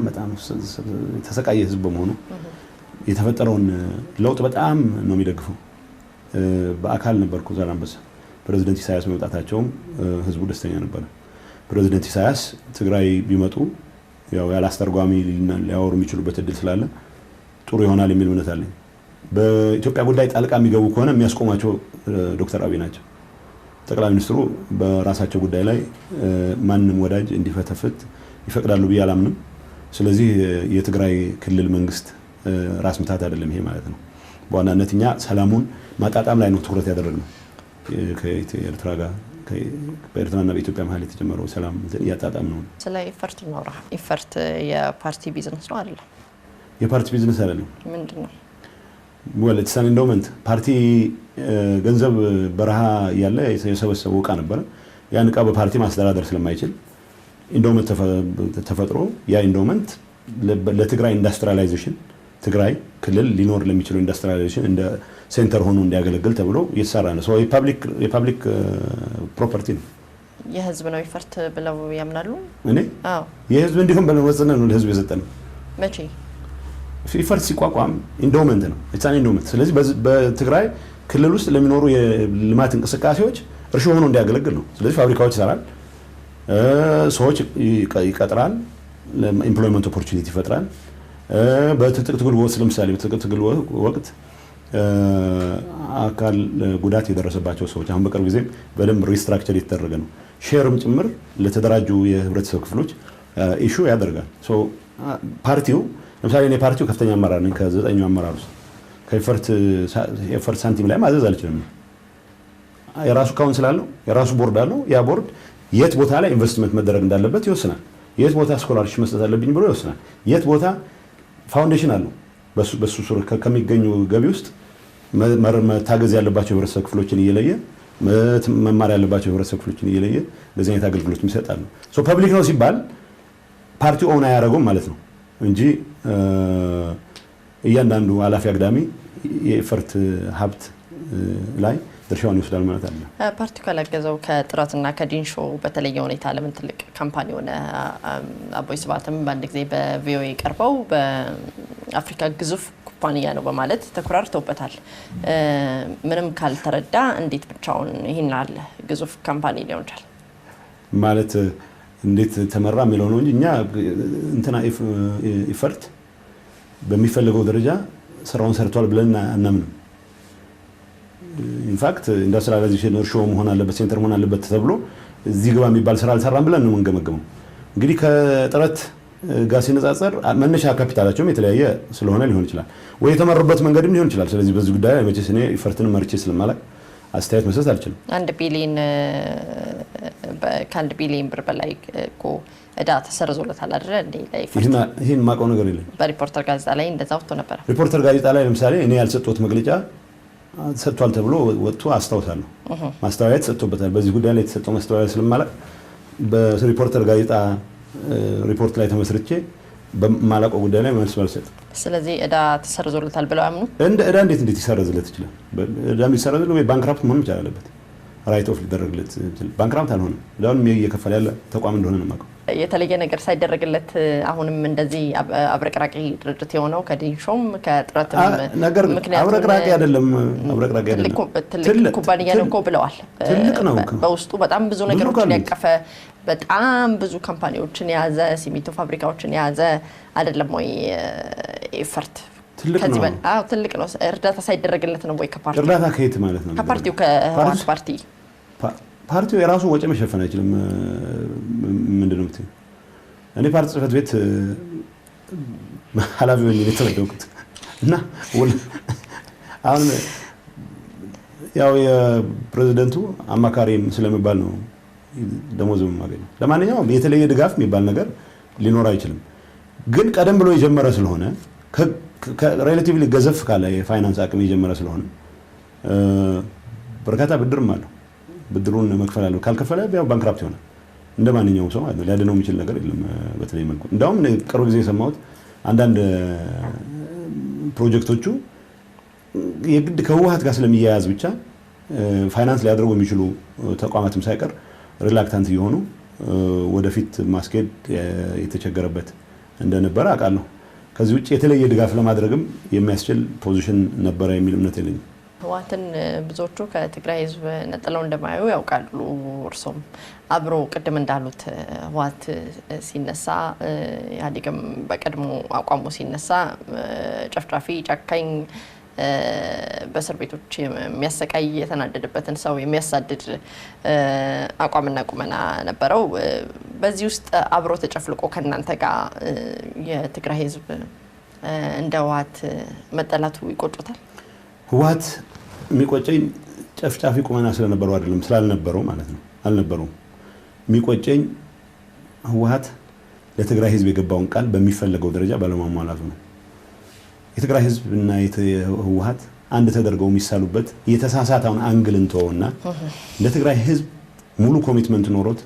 S1: በጣም ተሰቃየ ህዝብ በመሆኑ የተፈጠረውን ለውጥ በጣም ነው የሚደግፈው። በአካል ነበርኩ ዛላንበሳ። ፕሬዝዳንት ኢሳያስ መምጣታቸውም ህዝቡ ደስተኛ ነበር። ፕሬዝዳንት ኢሳያስ ትግራይ ቢመጡ ያው ያላስተርጓሚ ሊያወሩ የሚችሉበት እድል ስላለ ጥሩ ይሆናል የሚል እምነት አለኝ። በኢትዮጵያ ጉዳይ ጣልቃ የሚገቡ ከሆነ የሚያስቆማቸው ዶክተር አብይ ናቸው። ጠቅላይ ሚኒስትሩ በራሳቸው ጉዳይ ላይ ማንም ወዳጅ እንዲፈተፍት ይፈቅዳሉ ብዬ አላምንም። ስለዚህ የትግራይ ክልል መንግስት ራስ ምታት አይደለም ይሄ ማለት ነው። በዋናነት እኛ ሰላሙን ማጣጣም ላይ ነው ትኩረት ያደረግነው። ከኤርትራ ጋር በኤርትራና በኢትዮጵያ መሀል የተጀመረው ሰላም ያጣጣም ነው።
S3: ስለ ኢፈርት ነው። ኢፈርት የፓርቲ ቢዝነስ ነው አይደለም?
S1: የፓርቲ ቢዝነስ አይደለም።
S3: ምንድነው?
S1: ወለ ተሳን ኢንዶመንት ፓርቲ ገንዘብ በረሃ ያለ የሰበሰበው ዕቃ ነበር። ያን ዕቃ በፓርቲ ማስተዳደር ስለማይችል ኢንዶመንት ተፈጥሮ ያ ኢንዶመንት ለትግራይ ኢንዱስትሪያላይዜሽን ትግራይ ክልል ሊኖር ለሚችለው ኢንዱስትሪያላይዜሽን እንደ ሴንተር ሆኖ እንዲያገለግል ተብሎ እየተሰራ ነው። የፓብሊክ ፕሮፐርቲ ነው።
S3: የህዝብ ነው ኢፈርት ብለው ያምናሉ?
S1: እኔ የህዝብ እንዲሁም በመወሰነ ነው ለህዝብ የሰጠን።
S3: መቼ
S1: ኢፈርት ሲቋቋም ኢንዶመንት ነው እጻን ኢንዶመንት። ስለዚህ በትግራይ ክልል ውስጥ ለሚኖሩ የልማት እንቅስቃሴዎች እርሾ ሆኖ እንዲያገለግል ነው። ስለዚህ ፋብሪካዎች ይሰራል፣ ሰዎች ይቀጥራል፣ ኤምፕሎይመንት ኦፖርቹኒቲ ይፈጥራል። በትጥቅ ትግል ወቅት ለምሳሌ በትጥቅ ትግል ወቅት አካል ጉዳት የደረሰባቸው ሰዎች አሁን በቅርብ ጊዜ በደንብ ሪስትራክቸር የተደረገ ነው። ሼርም ጭምር ለተደራጁ የህብረተሰብ ክፍሎች ኢሹ ያደርጋል። ፓርቲው ለምሳሌ እኔ ፓርቲው ከፍተኛ አመራር ነኝ። ከ9 አመራር ውስጥ ከኢፈርት ሳንቲም ላይ ማዘዝ አልችልም። የራሱ ካውንስል አለው፣ የራሱ ቦርድ አለው። ያ ቦርድ የት ቦታ ላይ ኢንቨስትመንት መደረግ እንዳለበት ይወስናል። የት ቦታ ስኮላርሺፕ መስጠት አለብኝ ብሎ ይወስናል። የት ቦታ ፋውንዴሽን አለው። በሱ ሱር ከሚገኙ ገቢ ውስጥ መታገዝ ያለባቸው የህብረተሰብ ክፍሎችን እየለየ መማር ያለባቸው የህብረተሰብ ክፍሎችን እየለየ ለዚህ አይነት አገልግሎት ይሰጣሉ። ፐብሊክ ነው ሲባል ፓርቲው ኦውን አያደርገውም ማለት ነው እንጂ እያንዳንዱ ኃላፊ አግዳሚ የኢፈርት ሀብት ላይ ድርሻውን ይወስዳል ማለት አለ።
S3: ፓርቲው ካላገዘው ከጥራትና ከዲንሾ በተለየ ሁኔታ ለምን ትልቅ ካምፓኒ ሆነ? አቦይ ስብሃትም በአንድ ጊዜ በቪኦኤ ቀርበው በአፍሪካ ግዙፍ ኩባንያ ነው በማለት ተኩራርተውበታል። ምንም ካልተረዳ እንዴት ብቻውን ይሄን አለ ግዙፍ ካምፓኒ ሊሆን ይችላል
S1: ማለት እንዴት ተመራ የሚለው ነው እንጂ እኛ እንትና ኢፈርት በሚፈልገው ደረጃ ስራውን ሰርቷል ብለን አናምንም። ኢንፋክት ኢንዱስትሪያላይዜሽን እርሾ መሆን አለበት ሴንተር መሆን አለበት ተብሎ እዚህ ግባ የሚባል ስራ አልሰራም ብለን ነው የምንገመገመው። እንግዲህ ከጥረት ጋር ሲነጻጸር መነሻ ካፒታላቸውም የተለያየ ስለሆነ ሊሆን ይችላል ወይ የተመረበት መንገድም ሊሆን ይችላል። ስለዚህ በዚህ ጉዳይ ላይ መቼስ እኔ ኢፈርትን መርጬ ስለማላቅ አስተያየት መስጠት አልችልም። 1
S3: ቢሊዮን ብር በላይ እኮ እዳ ተሰርዞለታል አይደል እንዴ?
S1: ይሄን ማቀው ነገር የለም።
S3: በሪፖርተር ጋዜጣ ላይ እንደዛ ወጥቶ ነበር።
S1: ሪፖርተር ጋዜጣ ላይ ለምሳሌ እኔ ያልሰጠሁት መግለጫ ሰጥቷል ተብሎ ወጥቶ አስታውሳለሁ። ማስተዋወያ ተሰጥቶበታል። በዚህ ጉዳይ ላይ የተሰጠው ማስተዋወያ ስለማላቅ በሪፖርተር ጋዜጣ ሪፖርት ላይ ተመስርቼ በማላቀው ጉዳይ ላይ መልስ አልሰጥም።
S3: ስለዚህ እዳ ተሰርዞለታል ብለው ያምኑ?
S1: እንደ እዳ እንዴት ይሰረዝለት ይችላል? እዳ የሚሰረዝለት ወይ ባንክራፕት መሆን ይችላል አለበት። ራይት ኦፍ ሊደረግለት ይችላል። ባንክራፕት አልሆነም። እዳውን እየከፈለ ያለ ተቋም እንደሆነ ነው የማውቀው።
S3: የተለየ ነገር ሳይደረግለት አሁንም እንደዚህ አብረቅራቂ ድርጅት የሆነው ከዲንሾም ከጥረትም
S1: ምክንያቱም አብረቅራቂ አይደለም።
S3: ትልቅ ኩባንያ ነው እኮ ብለዋል።
S1: ትልቅ ነው።
S3: በውስጡ በጣም ብዙ ነገሮችን ያቀፈ በጣም ብዙ ካምፓኒዎችን የያዘ ሲሚንቶ ፋብሪካዎችን የያዘ አይደለም ወይ ኢፈርት?
S1: ትልቅ
S3: ነው። እርዳታ ሳይደረግለት ነው ወይ ከፓርቲው?
S1: እርዳታ ከየት ማለት ነው?
S3: ከፓርቲው ከህወሓት
S1: ፓርቲው የራሱ ወጪ መሸፈን አይችልም። ምንድነው የምትይው? እኔ ፓርቲ ጽህፈት ቤት ኃላፊ ሆኜ የተመደብኩት እና አሁን ያው የፕሬዝዳንቱ አማካሪም ስለሚባል ነው ደሞዝ የማገኘው። ለማንኛውም የተለየ ድጋፍ የሚባል ነገር ሊኖር አይችልም። ግን ቀደም ብሎ የጀመረ ስለሆነ ሪሌቲቭሊ ገዘፍ ካለ የፋይናንስ አቅም የጀመረ ስለሆነ በርካታ ብድርም አለው። ብድሩን መክፈል አለው። ካልከፈለ ያው ባንክራፕት ይሆናል እንደማንኛውም ሰው ማለት ነው። ሊያድነው የሚችል ነገር የለም በተለይ መልኩ። እንዳውም ቅርብ ጊዜ የሰማሁት አንዳንድ ፕሮጀክቶቹ የግድ ከህወሓት ጋር ስለሚያያዝ ብቻ ፋይናንስ ሊያደርጉ የሚችሉ ተቋማትም ሳይቀር ሪላክታንት እየሆኑ ወደፊት ማስኬድ የተቸገረበት እንደነበረ አውቃለሁ። ከዚህ ውጭ የተለየ ድጋፍ ለማድረግም የሚያስችል ፖዚሽን ነበረ የሚል እምነት የለኝም።
S3: ህወሓትን ብዙዎቹ ከትግራይ ህዝብ ነጥለው እንደማያዩ ያውቃሉ። እርሶም አብሮ ቅድም እንዳሉት ህወሓት ሲነሳ ኢህአዴግም በቀድሞ አቋሙ ሲነሳ ጨፍጫፊ፣ ጨካኝ፣ በእስር ቤቶች የሚያሰቃይ የተናደደበትን ሰው የሚያሳድድ አቋምና ቁመና ነበረው። በዚህ ውስጥ አብሮ ተጨፍልቆ ከእናንተ ጋር የትግራይ ህዝብ እንደ ህወሓት መጠላቱ ይቆጩታል?
S1: ህወሓት የሚቆጨኝ ጨፍጫፊ ቁመና ስለነበረው አይደለም፣ ስላልነበረው ማለት ነው። አልነበረውም። የሚቆጨኝ ህወሓት ለትግራይ ህዝብ የገባውን ቃል በሚፈለገው ደረጃ ባለማሟላቱ ነው። የትግራይ ህዝብ እና ህወሓት አንድ ተደርገው የሚሳሉበት የተሳሳተውን አንግል እንተውና ለትግራይ ህዝብ ሙሉ ኮሚትመንት ኖሮት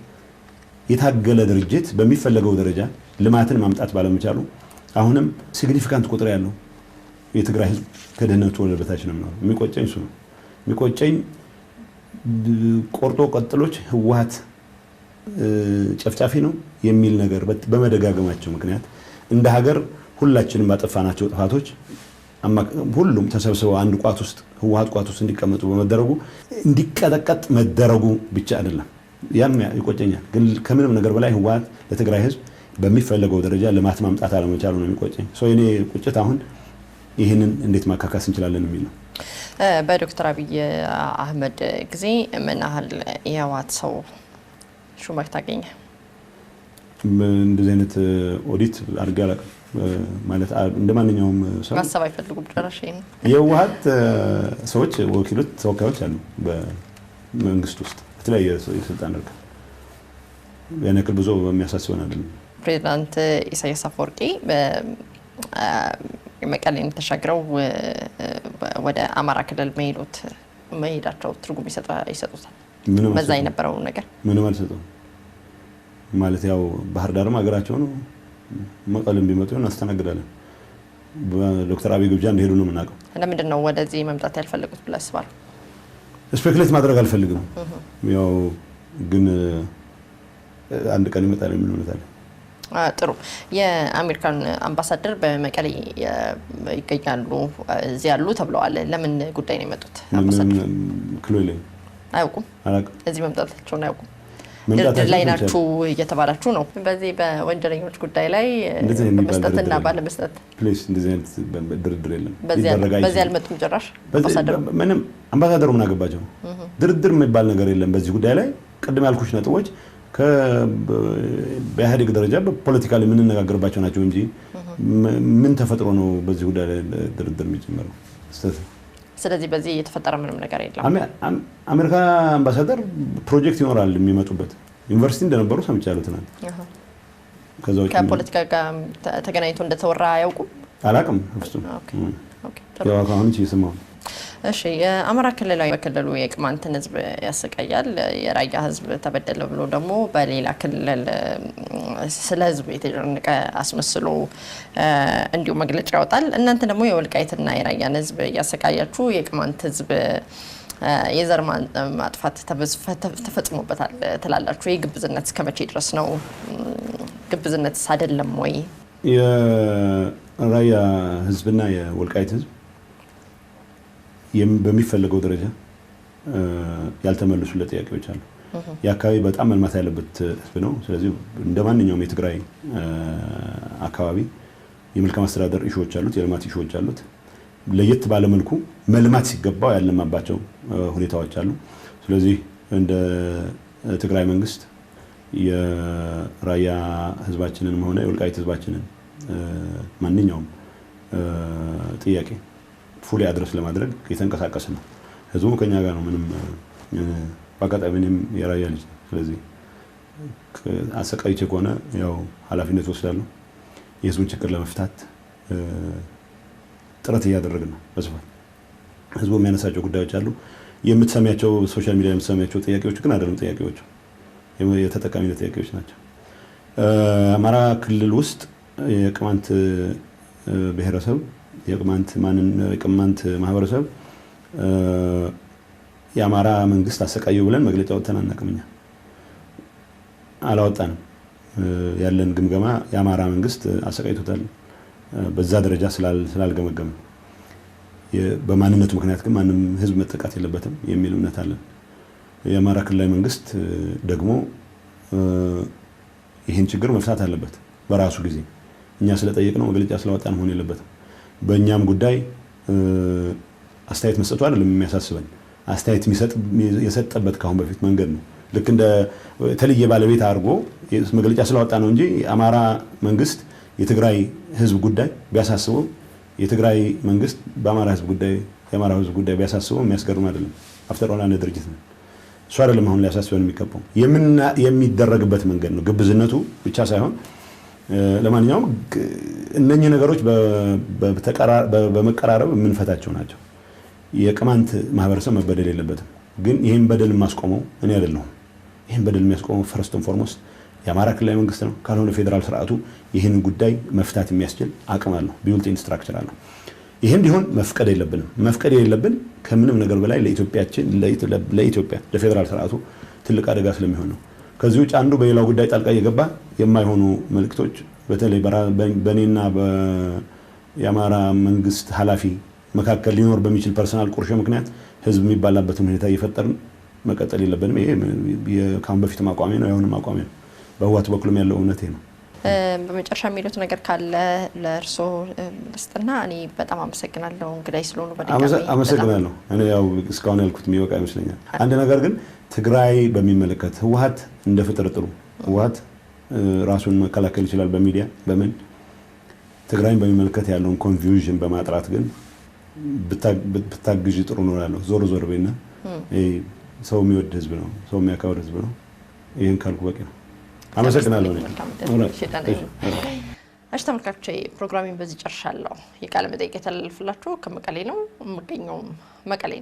S1: የታገለ ድርጅት በሚፈለገው ደረጃ ልማትን ማምጣት ባለመቻሉ አሁንም ሲግኒፊካንት ቁጥር ያለው የትግራይ ህዝብ ከድህነቱ ወለል በታች ነው የሚኖረው። የሚቆጨኝ እሱ ነው። የሚቆጨኝ ቆርጦ ቀጥሎች ህወሓት ጨፍጫፊ ነው የሚል ነገር በመደጋገማቸው ምክንያት እንደ ሀገር ሁላችንም ባጠፋናቸው ጥፋቶች ሁሉም ተሰብስበው አንድ ቋት ውስጥ ህወሓት ቋት ውስጥ እንዲቀመጡ በመደረጉ እንዲቀጠቀጥ መደረጉ ብቻ አይደለም፣ ያም ይቆጨኛል። ግን ከምንም ነገር በላይ ህወሓት ለትግራይ ህዝብ በሚፈለገው ደረጃ ልማት ማምጣት አለመቻሉ ነው የሚቆጨኝ። የኔ ቁጭት አሁን ይህንን እንዴት ማካካስ እንችላለን የሚል ነው።
S3: በዶክተር አብይ አህመድ ጊዜ ምን ያህል የህወሓት ሰው ሹመት ታገኘ?
S1: እንደዚህ አይነት ኦዲት አድርጌ አላውቅም። ማለት እንደማንኛውም ሰው
S3: ማሰብ አይፈልጉም ጭራሽ።
S1: የህወሓት ሰዎች ወኪሎች፣ ተወካዮች አሉ በመንግስት ውስጥ በተለያየ የስልጣን እርከን። ያን ያክል ብዙ የሚያሳስበን አይደለም።
S3: ፕሬዚዳንት ኢሳያስ አፈወርቂ መቀሌን ተሻግረው ወደ አማራ ክልል መሄዳቸው ትርጉም ይሰጡታል? በዛ የነበረው ነገር
S1: ምንም አልሰጠውም። ማለት ያው ባህር ዳርም ሀገራቸው ነው፣ መቀሌም ቢመጡ እናስተናግዳለን። በዶክተር አብይ ግብዣ እንደሄዱ ነው የምናውቀው።
S3: ለምንድን ነው ወደዚህ መምጣት ያልፈለጉት ብለህ አስባለሁ?
S1: ስፔኩሌት ማድረግ አልፈልግም። ያው ግን አንድ ቀን ይመጣል የሚል እምነት አለ።
S3: ጥሩ። የአሜሪካን አምባሳደር በመቀሌ ይገኛሉ፣ እዚህ ያሉ ተብለዋል። ለምን ጉዳይ ነው የመጡት? አምባሳደር
S1: ክሎ የለኝም።
S3: አያውቁም?
S1: አላውቅም።
S3: እዚህ መምጣታቸውን አያውቁም? ድርድር ላይ ናችሁ እየተባላችሁ ነው። በዚህ በወንጀለኞች ጉዳይ ላይ በመስጠትና ባለመስጠት
S1: ፕሊስ፣ እንደዚህ አይነት ድርድር የለም።
S3: በዚህ አልመጡም ጭራሽ።
S1: ምንም አምባሳደሩ ምን አገባቸው? ድርድር የሚባል ነገር የለም በዚህ ጉዳይ ላይ። ቅድም ያልኩሽ ነጥቦች በኢህአዴግ ደረጃ በፖለቲካሊ የምንነጋገርባቸው ናቸው እንጂ ምን ተፈጥሮ ነው በዚህ ጉዳይ ላይ ድርድር የሚጀምረው?
S3: ስለዚህ በዚህ የተፈጠረ ምንም ነገር የለም።
S1: አሜሪካ አምባሳደር ፕሮጀክት ይኖራል የሚመጡበት ዩኒቨርሲቲ እንደነበሩ ሰምቻለሁ ትናንት። ከዛ ውጭ
S3: ከፖለቲካ ጋር ተገናኝቶ እንደተወራ አያውቁም?
S1: አላውቅም። ፍጹም ያው አሁን እየሰማሁ።
S3: እሺ፣ የአማራ ክልላዊ በክልሉ የቅማንትን ህዝብ ያሰቃያል፣ የራያ ህዝብ ተበደለ ብሎ ደግሞ በሌላ ክልል ስለ ህዝብ የተጨነቀ አስመስሎ እንዲሁ መግለጫ ያወጣል። እናንተ ደግሞ የወልቃይትና የራያን ህዝብ ያሰቃያችሁ የቅማንት ህዝብ የዘር ማጥፋት ተፈጽሞበታል ትላላችሁ። የግብዝነት እስከመቼ ድረስ ነው? ግብዝነትስ አይደለም ወይ?
S1: የራያ ህዝብና የወልቃይት ህዝብ በሚፈልገው ደረጃ ያልተመለሱለት ጥያቄዎች አሉ። የአካባቢ በጣም መልማት ያለበት ህዝብ ነው። ስለዚህ እንደማንኛውም የትግራይ አካባቢ የመልካም አስተዳደር ኢሹዎች አሉት፣ የልማት ኢሹዎች አሉት። ለየት ባለ መልኩ መልማት ሲገባው ያለማባቸው ሁኔታዎች አሉ። ስለዚህ እንደ ትግራይ መንግስት የራያ ህዝባችንን ሆነ የወልቃይት ህዝባችንን ማንኛውም ጥያቄ ፉሊ አድረስ ለማድረግ የተንቀሳቀሰ ነው። ህዝቡ ከኛ ጋር ነው። ምንም በአጋጣሚ እኔም የራያ ልጅ ነው። ስለዚህ አሰቃይቼ ከሆነ ያው ኃላፊነት ወስዳለሁ። የህዝቡን ችግር ለመፍታት ጥረት እያደረግን ነው በስፋት። ህዝቡ የሚያነሳቸው ጉዳዮች አሉ። የምትሰሚያቸው ሶሻል ሚዲያ የምትሰሚያቸው ጥያቄዎች ግን አይደሉም። ጥያቄዎቹ የተጠቃሚነት ጥያቄዎች ናቸው። አማራ ክልል ውስጥ የቅማንት ብሔረሰብ የቅማንት ማህበረሰብ የአማራ መንግስት አሰቃየው ብለን መግለጫ ወጥተን አናውቅም። እኛ አላወጣንም። ያለን ግምገማ የአማራ መንግስት አሰቃይቶታል በዛ ደረጃ ስላልገመገመ በማንነቱ ምክንያት ግን ማንም ህዝብ መጠቃት የለበትም የሚል እምነት አለን። የአማራ ክልላዊ መንግስት ደግሞ ይህን ችግር መፍታት አለበት በራሱ ጊዜ። እኛ ስለጠየቅነው መግለጫ ስለወጣን መሆን የለበትም። በእኛም ጉዳይ አስተያየት መስጠቱ አይደለም የሚያሳስበን፣ አስተያየት የሰጠበት ካሁን በፊት መንገድ ነው። ልክ እንደ ተለየ ባለቤት አድርጎ መግለጫ ስለወጣ ነው እንጂ የአማራ መንግስት የትግራይ ህዝብ ጉዳይ ቢያሳስበው የትግራይ መንግስት በአማራ ህዝብ ጉዳይ የአማራ ህዝብ ጉዳይ ቢያሳስበው የሚያስገርም አይደለም። አፍተር ኦል አንድ ድርጅት ነው። እሱ አይደለም አሁን ሊያሳስበን የሚገባው የሚደረግበት መንገድ ነው። ግብዝነቱ ብቻ ሳይሆን ለማንኛውም እነኚህ ነገሮች በመቀራረብ የምንፈታቸው ናቸው። የቅማንት ማህበረሰብ መበደል የለበትም። ግን ይህን በደል የማስቆመው እኔ አይደለሁም። ይህን በደል የሚያስቆመው ፈርስት ኤንድ ፎርሞስት የአማራ ክልላዊ መንግስት ነው። ካልሆነ ፌዴራል ስርዓቱ ይህን ጉዳይ መፍታት የሚያስችል አቅም አለው፣ ቢውልት-ኢን ስትራክቸር አለው። ይህም እንዲሆን መፍቀድ የለብንም። መፍቀድ የሌለብን ከምንም ነገር በላይ ለኢትዮጵያ ለፌዴራል ስርዓቱ ትልቅ አደጋ ስለሚሆን ነው። ከዚህ ውጭ አንዱ በሌላው ጉዳይ ጣልቃ እየገባ የማይሆኑ መልእክቶች በተለይ በእኔና የአማራ መንግስት ኃላፊ መካከል ሊኖር በሚችል ፐርሰናል ቁርሾ ምክንያት ህዝብ የሚባላበትን ሁኔታ እየፈጠርን መቀጠል የለብንም። ይሄ ካሁን በፊትም አቋሜ ነው፣ ያሁንም አቋሜ ነው። በህወሓት በኩልም ያለው እውነቴ ነው።
S3: በመጨረሻ የሚሉት ነገር ካለ ለእርሶ ልስጥና እኔ በጣም አመሰግናለሁ እንግዳይ ስለሆኑ በድጋሚ
S1: አመሰግናለሁ። እኔ ያው እስካሁን ያልኩት የሚበቃ ይመስለኛል። አንድ ነገር ግን ትግራይ በሚመለከት ህወሓት እንደ ፍጥርጥሩ ህወሓት ራሱን መከላከል ይችላል በሚዲያ በምን ትግራይን በሚመለከት ያለውን ኮንፊውዥን በማጥራት ግን ብታግዥ ጥሩ ነው እላለሁ። ዞር በይና ሰው የሚወድ ህዝብ ነው፣ ሰው የሚያከብር ህዝብ ነው። ይህን ካልኩ በቂ ነው። አመሰግናለሁ።
S3: እሺ ተመልካቾቼ ፕሮግራሚን በዚህ ጨርሻለሁ። የቃለ መጠይቅ የተላለፈላችሁ ከመቀሌ ነው። የምገኘው መቀሌ ነው።